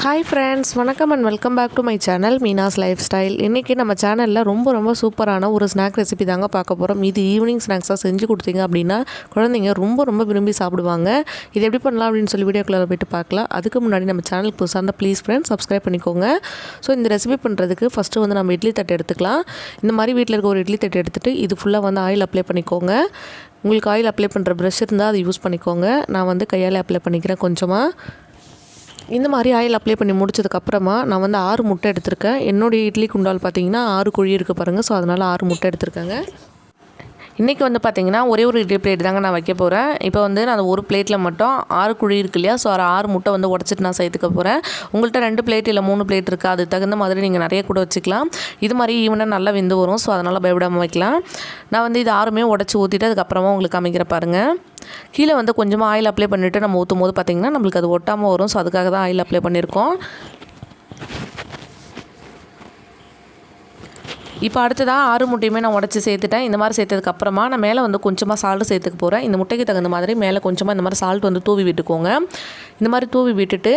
Hi friends, வணக்கம் and welcome back to my channel Meena's life style. இன்றைக்கி நம்ம சேனலில் ரொம்ப சூப்பரான ஒரு ஸ்நாக் ரெசிபி தாங்க பார்க்க போகிறோம். இது ஈவினிங் ஸ்நாக்ஸாக செஞ்சு கொடுத்தீங்க அப்படின்னா குழந்தைங்க ரொம்ப விரும்பி சாப்பிடுவாங்க. இது எப்படி பண்ணலாம் அப்படின்னு சொல்லி வீடியோக்குள்ளே போய்ட்டு பார்க்கலாம். அதுக்கு முன்னாடி நம்ம சேனலுக்கு புதுசாக இருந்தால் ப்ளீஸ் ஃப்ரெண்ட்ஸ் சப்ஸ்கிரைப் பண்ணிக்கோங்க. ஸோ இந்த ரெசிபி பண்ணுறதுக்கு ஃபஸ்ட்டு வந்து நம்ம இட்லி தட்டு எடுத்துக்கலாம். இந்த மாதிரி வீட்டில் இருக்க ஒரு இட்லி தட்டு எடுத்துகிட்டு இது ஃபுல்லாக வந்து ஆயில் அப்ளை பண்ணிக்கோங்க. உங்களுக்கு ஆயில் அப்ளை பண்ணுற ப்ரஷ் இருந்தால் அதை யூஸ் பண்ணிக்கோங்க. நான் வந்து கையால் அப்ளை பண்ணிக்கிறேன் கொஞ்சமாக. இந்த மாதிரி ஆயில் அப்ளை பண்ணி முடிச்சதுக்கப்புறமா நான் வந்து 6 முட்டை எடுத்திருக்கேன். என்னுடைய இட்லி குண்டால் பார்த்தீங்கன்னா 6 குழி இருக்குது பாருங்கள். ஸோ அதனால் 6 முட்டை எடுத்திருக்கேங்க. இன்றைக்கி வந்து பார்த்திங்கன்னா ஒரே ஒரு இட்லி பிளேட் தாங்க நான் வைக்க போகிறேன். இப்போ வந்து நான் ஒரு பிளேட்டில் மட்டும் 6 குழி இருக்கு இல்லையா, ஸோ 6 முட்டை வந்து உடச்சிட்டு நான் சேர்த்துக்க போகிறேன். உங்கள்கிட்ட 2 பிளேட் இல்லை 3 பிளேட் இருக்குது, அது தகுந்த மாதிரி நீங்கள் நிறைய கூட வச்சுக்கலாம். இது மாதிரி ஈவனாக நல்லா வெந்து வரும். ஸோ அதனால் பயப்படாமல் வைக்கலாம். நான் வந்து இது 6மே உடச்சி ஊற்றிட்டு அதுக்கப்புறமா உங்களுக்கு அமைக்கிற பாருங்கள். கீழே வந்து கொஞ்சமாக ஆயில் அப்ளை பண்ணிவிட்டு நம்ம ஊற்றும் போது பார்த்திங்கன்னா நம்மளுக்கு அது ஒட்டாமல் வரும். ஸோ அதுக்காக தான் ஆயில் அப்ளை பண்ணியிருக்கோம். இப்போ அடுத்ததாக 6 முட்டையுமே நான் உடச்சி சேர்த்துட்டேன். இந்த மாதிரி சேர்த்ததுக்கப்புறமா நான் மேலே வந்து கொஞ்சமாக சால்ட்டு சேர்த்துக்க போகிறேன். இந்த முட்டைக்கு தகுந்த மாதிரி மேலே கொஞ்சமாக இந்த மாதிரி சால்ட் வந்து தூவி விட்டுக்கோங்க. இந்த மாதிரி தூவி விட்டுட்டு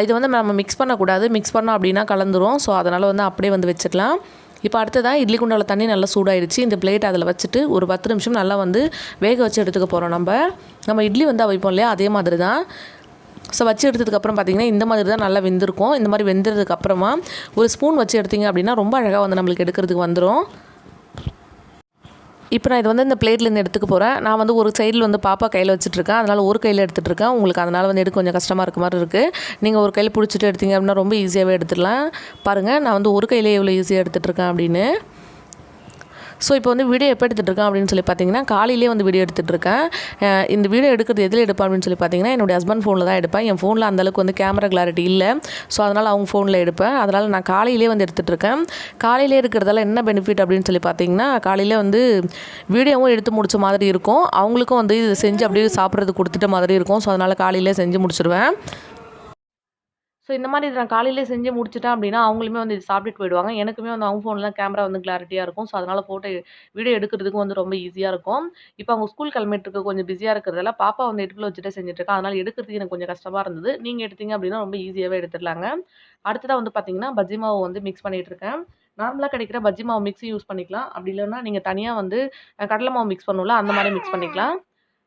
இது வந்து நம்ம மிக்ஸ் பண்ணக்கூடாது. மிக்ஸ் பண்ணோம் அப்படின்னா கலந்துரும். ஸோ அதனால் வந்து அப்படியே வந்து வச்சுக்கலாம். இப்போ அடுத்ததாக இட்லி குண்டால தண்ணி நல்லா சூடாயிடுச்சு. இந்த பிளேட் அதில் வச்சுட்டு ஒரு 10 நிமிஷம் நல்லா வந்து வேக வச்சு எடுத்துக்க போகிறோம். நம்ம இட்லி வந்து வைப்போம் இல்லையா, அதே மாதிரி தான். ஸோ வச்சு எடுத்ததுக்கப்புறம் பார்த்திங்கன்னா இந்த மாதிரி தான் நல்லா வெந்திருக்கும். இந்த மாதிரி வெந்ததுக்கப்புறமா ஒரு ஸ்பூன் வச்சு எடுத்திங்க அப்படின்னா ரொம்ப அழகாக வந்து நம்மளுக்கு எடுக்கிறதுக்கு வந்துடும். இப்போ நான் இது வந்து இந்த பிளேட்லேருந்து எடுத்துக்க போகிறேன். நான் வந்து ஒரு சைடில் வந்து பாப்பா கையில் வச்சுட்ருக்கேன். அதனால் ஒரு கையில் எடுத்துகிட்ருக்கேன். உங்களுக்கு அதனால் வந்து எடுக்க கொஞ்சம் கஷ்டமாக இருக்க மாதிரி இருக்குது. நீங்கள் ஒரு கையில் பிடிச்சிட்டு எடுத்திங்க அப்படின்னா ரொம்ப ஈஸியாகவே எடுத்துடலாம். பாருங்கள், நான் வந்து ஒரு கையிலே எவ்வளோ ஈஸியாக எடுத்துகிட்ருக்கேன் அப்படின்னு. ஸோ இப்போ வந்து வீடியோ எப்போ எடுத்துகிட்ருக்கேன் அப்படின்னு சொல்லி பார்த்தீங்கன்னா காலையிலே வந்து வீடியோ எடுத்துகிட்ருக்கேன். இந்த வீடியோ எடுக்கிறது எதில் எடுப்பேன் அப்படின்னு சொல்லி பார்த்தீங்கன்னா என்னுடைய ஹஸ்பண்ட் ஃபோனில் தான் எடுப்பேன். என் ஃபோனில் அந்தளவுக்கு வந்து கேமரா கிளாரிட்டி இல்லை. ஸோ அதனால் அவங்க ஃபோனில் எடுப்பேன். அதனால் நான் காலையிலே வந்து எடுத்துகிட்ருக்கேன். காலையிலே இருக்கிறதால என்ன பெனிஃபிட் அப்படின்னு சொல்லி பார்த்தீங்கன்னா காலையில் வந்து வீடியோவும் எடுத்து முடிச்ச மாதிரி இருக்கும். அவங்களுக்கும் வந்து இது செஞ்சு அப்படியே சாப்பிட்றது கொடுத்துட்ட மாதிரி இருக்கும். ஸோ அதனால் காலையிலே செஞ்சு முடிச்சிடுவேன். ஸோ இந்த மாதிரி இது நான் காலையிலே செஞ்சு முடிச்சுட்டேன் அப்படின்னா அவங்களுமே வந்து இது சாப்பிட்டுட்டு போயிடுவாங்க. எனக்குமே வந்து அவங்க ஃபோன்லாம் கேமரா வந்து கிளாரிட்டியாக இருக்கும். ஸோ அதனால் வீடியோ எடுக்கிறதுக்கும் வந்து ரொம்ப ஈஸியாக இருக்கும். இப்போ அவங்க ஸ்கூல் கிளம்பிட்டு கொஞ்சம் பிஸியாக இருக்கிறதால பாப்பா வந்து இடுப்பில் வச்சுட்டே செஞ்சுட்ருக்கேன். அதனால் எடுக்கிறதுக்கு எனக்கு கொஞ்சம் கஷ்டமாக இருந்தது. நீங்கள் எடுத்தீங்க அப்படின்னா ரொம்ப ஈஸியாகவே எடுத்துடலாங்க. அடுத்ததாக வந்து பார்த்தீங்கன்னா பஜ்ஜி மாவு வந்து மிக்ஸ் பண்ணிகிட்டு இருக்கேன். நார்மலாக கிடைக்கிற பஜ்ஜி மாவு மிக்ஸி யூஸ் பண்ணிக்கலாம். அப்படி இல்லைன்னா நீங்கள் தனியாக வந்து கடலை மாவு மிக்ஸ் பண்ணுவோம்ல, அந்த மாதிரி மிக்ஸ் பண்ணிக்கலாம்.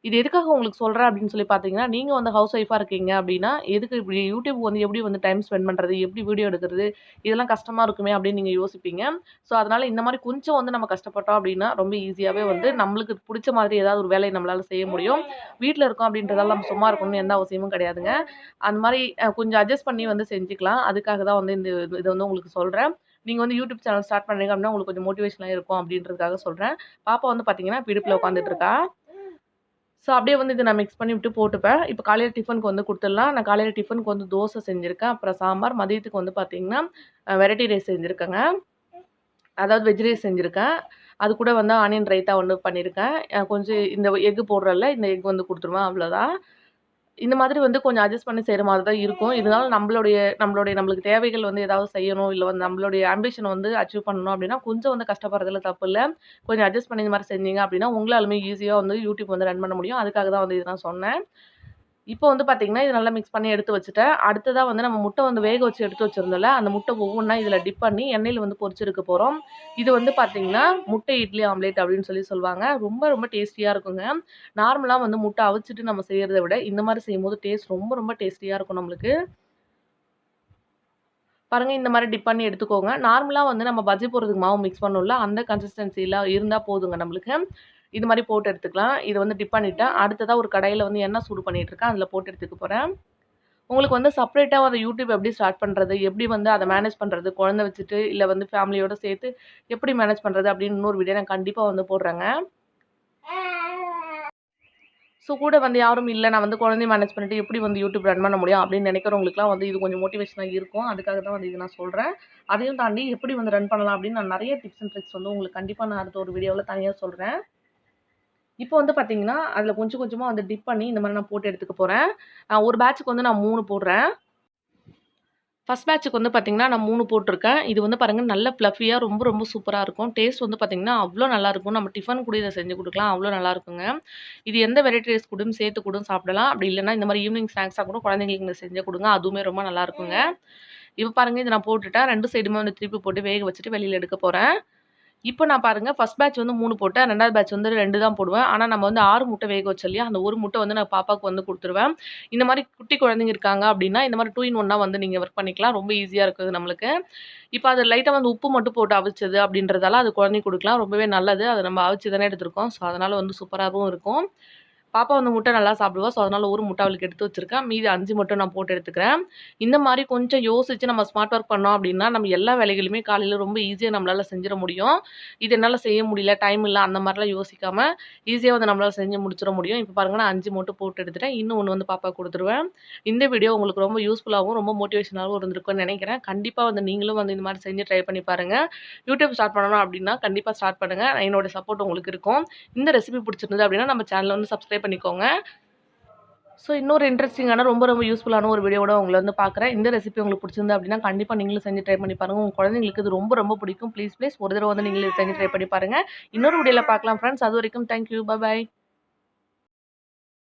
இது எதுக்காக உங்களுக்கு சொல்கிறேன் அப்படின்னு சொல்லி பார்த்தீங்கன்னா, நீங்கள் வந்து ஹவுஸ் ஒய்ஃபாக இருக்கீங்க அப்படின்னா, எதுக்கு இப்படி யூடியூப் வந்து எப்படி வந்து டைம் ஸ்பெண்ட் பண்ணுறது, எப்படி வீடியோ எடுக்கிறது, இதெல்லாம் கஷ்டமாக இருக்குமே அப்படின்னு நீங்கள் யோசிப்பீங்க. ஸோ அதனால் இந்த மாதிரி கொஞ்சம் வந்து நம்ம கஷ்டப்பட்டோம் அப்படின்னா ரொம்ப ஈஸியாகவே வந்து நம்மளுக்கு பிடிச்ச மாதிரி ஏதாவது ஒரு வேலையை நம்மளால் செய்ய முடியும். வீட்டில் இருக்கோம் அப்படின்றதால நம்ம சும்மா இருக்கணும்னு எந்த அவசியமும் கிடையாதுங்க. அந்த மாதிரி கொஞ்சம் அட்ஜஸ்ட் பண்ணி வந்து செஞ்சுக்கலாம். அதுக்காக தான் வந்து இதை வந்து உங்களுக்கு சொல்கிறேன். நீங்கள் வந்து யூடியூப் சேனல் ஸ்டார்ட் பண்ணுறீங்க அப்படின்னா உங்களுக்கு கொஞ்சம் மோட்டிவேஷனாக இருக்கும் அப்படின்றதுக்காக சொல்கிறேன். பாப்பா வந்து பார்த்தீங்கன்னா இடுப்பில் உட்காந்துட்டு இருக்கா. ஸோ அப்படியே வந்து இதை நான் மிக்ஸ் பண்ணி விட்டு போட்டுப்பேன். இப்போ காலையில் டிஃபனுக்கு வந்து கொடுத்துடலாம். நான் காலையில் டிஃபனுக்கு வந்து தோசை செஞ்சுருக்கேன். அப்புறம் சாம்பார். மதியத்துக்கு வந்து பார்த்தீங்கன்னா வெரைட்டி ரைஸ் செஞ்சுருக்கேங்க. அதாவது வெஜ் ரைஸ் செஞ்சுருக்கேன். அது கூட வந்து ஆனியன் ரைத்தா ஒன்று பண்ணியிருக்கேன். கொஞ்சம் இந்த எக்கு போடுறேன்ல, இந்த எக் வந்து கொடுத்துருவேன், அவ்வளோதான். இந்த மாதிரி வந்து கொஞ்சம் அட்ஜஸ்ட் பண்ணி செய்கிற மாதிரி தான் இருக்கும். இதனால நம்மளுக்கு தேவைகள் வந்து ஏதாவது செய்யணும், இல்லை வந்து நம்மளுடைய ஆம்பிஷன் வந்து அச்சீவ் பண்ணணும் அப்படின்னா கொஞ்சம் வந்து கஷ்டப்படுறதுல தப்பு இல்லை. கொஞ்சம் அட்ஜஸ்ட் பண்ணி இந்த மாதிரி செஞ்சீங்க அப்படின்னா உங்களாலுமே ஈஸியாக வந்து யூடியூப் வந்து ரன் பண்ண முடியும். அதுக்காக தான் வந்து இது நான் சொன்னேன். இப்போ வந்து பார்த்தீங்கன்னா இது நல்லா மிக்ஸ் பண்ணி எடுத்து வச்சுட்டேன். அடுத்ததாக வந்து நம்ம முட்டை வந்து வேக வச்சு எடுத்து வச்சுருந்தோம்ல, அந்த முட்டை ஒவ்வொன்றா இதில் டிப் பண்ணி எண்ணெயில் வந்து பொரிச்செடுக்க போகிறோம். இது வந்து பார்த்தீங்கன்னா முட்டை இட்லி ஆம்லேட் அப்படின்னு சொல்லி சொல்லுவாங்க. ரொம்ப டேஸ்டியாக இருக்குங்க. நார்மலாக வந்து முட்டை அவிச்சிட்டு நம்ம செய்கிறத விட இந்த மாதிரி செய்யும்போது டேஸ்ட் ரொம்ப டேஸ்டியாக இருக்கும் நம்மளுக்கு. பாருங்க, இந்த மாதிரி டிப் பண்ணி எடுத்துக்கோங்க. நார்மலா வந்து நம்ம பஜ்ஜி போடுறதுக்கு மாவு மிக்ஸ் பண்ணோம்ல, அந்த கன்சிஸ்டன்சில இருந்தா போதுங்க நம்மளுக்கு. இது மாதிரி போட்டு எடுத்துக்கலாம். இத வந்து டிப் பண்ணிட்டேன். அடுத்ததா ஒரு கடாயில வந்து எண்ணெய் சூடு பண்ணிட்டு இருக்கேன். அதில போட்டு எடுத்துக்க போறேன். உங்களுக்கு வந்து செப்பரேட்டா அந்த யூடியூப் எப்படி ஸ்டார்ட் பண்றது, எப்படி வந்து அத மேனேஜ் பண்றது, குழந்தை வச்சுட்டு இல்ல வந்து ஃபேமிலியோட சேர்த்து எப்படி மேனேஜ் பண்றது அப்படின்னு இன்னொரு வீடியோ நான் கண்டிப்பா வந்து போடுறேங்க. ஸோ கூட வந்து யாரும் இல்ல, நான் வந்து குழந்தைய மேனேஜ் பண்ணிட்டு எப்படி வந்து யூடியூப் ரன் பண்ண முடியும் அப்படின்னு நினைக்கிறவங்களுக்குலாம் வந்து இது கொஞ்சம் மோட்டிவேஷனா இருக்கும். அதுக்காக தான் வந்து இது நான் சொல்றேன். அதையும் தாண்டி எப்படி வந்து ரன் பண்ணலாம் அப்படின்னு நான் நெறைய டிப்ஸ் அண்ட் ட்ரிக்ஸ் வந்து உங்களுக்கு கண்டிப்பா நான் அடுத்த ஒரு வீடியோல தனியா சொல்றேன். இப்போ வந்து பார்த்தீங்கன்னா, அதில கொஞ்சம் கொஞ்சமா வந்து டிப் பண்ணி இந்த மாரி நான் போட்டு எடுத்துக்க போறேன். ஒரு பேட்ச்சுக்கு வந்து நான் 3 போடுறேன். ஃபர்ஸ்ட் பேட்ச்சுக்கு வந்து பார்த்தீங்கன்னா, நான் 3 போட்டிருக்கேன். இது வந்து பாருங்க நல்ல ஃப்ளஃபியா ரொம்ப ரொம்ப சூப்பரா இருக்கும். டேஸ்ட் வந்து பார்த்தீங்கன்னா, அவ்ளோ நல்லாயிருக்கும். நம்ம டிஃபன் கூட இத செஞ்சு குடுக்கலாம். அவ்ளோ நல்லாயிருக்குங்க. இது எந்த வெரைட்டி ரைஸ் கூடயும் சேர்த்து கூட சாப்பிடலாம். அப்படி இல்லன்னா, இந்த மாரி ஈவினிங் ஸ்நாக்ஸா கூட குழந்தைங்களுக்கு நீங்க செஞ்சு குடுங்க. அதுவுமே ரொம்ப நல்லாயிருக்குங்க. இப்ப பாருங்க இத நான் போட்டுட்டேன். 2 சைடுமே வந்து திருப்பி போட்டு வேக வச்சுட்டு வெளியில எடுக்க போறேன். இப்போ நான் பாருங்க ஃபர்ஸ்ட் பேட்ச் வந்து 3 போட்டேன். 2வது பேட்ச் வந்து 2 தான் போடுவேன். ஆனா நம்ம வந்து 6 முட்டை வேக வச்சோம் இல்லையா? அந்த 1 முட்டை வந்து நான் பாப்பாவுக்கு வந்து குடுத்துருவேன். இந்த மாரி குட்டி குழந்தைங்க இருக்காங்க அப்டின்னா, இந்த மாரி 2 இன் 1 வந்து நீங்க ஒர்க் பண்ணிக்கலாம். ரொம்ப ஈஸியா இருக்குது நம்மளுக்கு. இப்ப அது லைட்டா வந்து உப்பு மட்டும் போட்டு அவிச்சது அப்டின்றதால அது குழந்தைக்கு குடுக்கலாம். ரொம்பவே நல்லது. அத நம்ம அவிச்சு தானே எடுத்துருக்கோம். ஸோ அதனால வந்து சூப்பராவும் இருக்கும். பாப்பா வந்து முட்டை நல்லா சாப்பிடுவா. ஸோ, அதனால 1 முட்டை அவளுக்கு எடுத்து வச்சிருக்கேன். மீதி 5 மட்டும் நான் போட்டு எடுத்துக்கிறேன். இந்த மாரி கொஞ்சம் யோசிச்சு நம்ம ஸ்மார்ட் ஒர்க் பண்ணோம் அப்டின்னா, நம்ம எல்லா வேலைகளுமே காலையில ரொம்ப ஈஸியா நம்மளால செஞ்சிட முடியும். இது என்னால செய்ய முடியல, டைம் இல்ல அந்த மாரிலாம் யோசிக்காம, ஈஸியா வந்து நம்மளால செஞ்சு முடிச்சிட முடியும். இப்ப பாருங்க நான் 5 மட்டும் போட்டு எடுத்துட்டேன். இன்னும் 1 வந்து பாப்பாக்கு குடுத்துருவேன். இந்த வீடியோ உங்களுக்கு ரொம்ப யூஸ்ஃபுல்லாவும், ரொம்ப மோட்டிவேஷனாவும் இருந்திருக்கும்னு நெனைக்கிறேன். கண்டிப்பா வந்து நீங்களும் வந்து இந்த மாரி செஞ்சு ட்ரை பண்ணி பாருங்க. யூடியூப் ஸ்டார்ட் பண்ணணும் அப்டின்னா, கண்டிப்பா ஸ்டார்ட் பண்ணுங்க. என்னோட சப்போர்ட் உங்களுக்கு இருக்கும். இந்த ரெசிபி பிடிச்சிருந்தது அப்டின்னா, நம்ம சேனல வந்து சப்ஸ்கிரைப் பண்ணிக்கோங்க. ஸோ இன்னொரு இன்ட்ரெஸ்டிங்கான ரொம்ப ரொம்ப யூஸ்ஃபுல்லான ஒரு வீடியோவோட உங்கள வந்து பார்க்குறேன். இந்த ரெசிபி உங்களுக்கு பிடிச்சிருந்தது அப்டின்னா, கண்டிப்பா நீங்களும் செஞ்சு ட்ரை பண்ணி பாருங்க. உங்க குழந்தைங்களுக்கு இது ரொம்ப ரொம்ப பிடிக்கும். ப்ளீஸ் ஒரு தடவ வந்து நீங்களும் செஞ்சு ட்ரை பண்ணி பாருங்க. இன்னொரு வீடியோல பார்க்கலாம் ஃப்ரெண்ட்ஸ். அதுவரைக்கும் தேங்க் யூ. பாய்.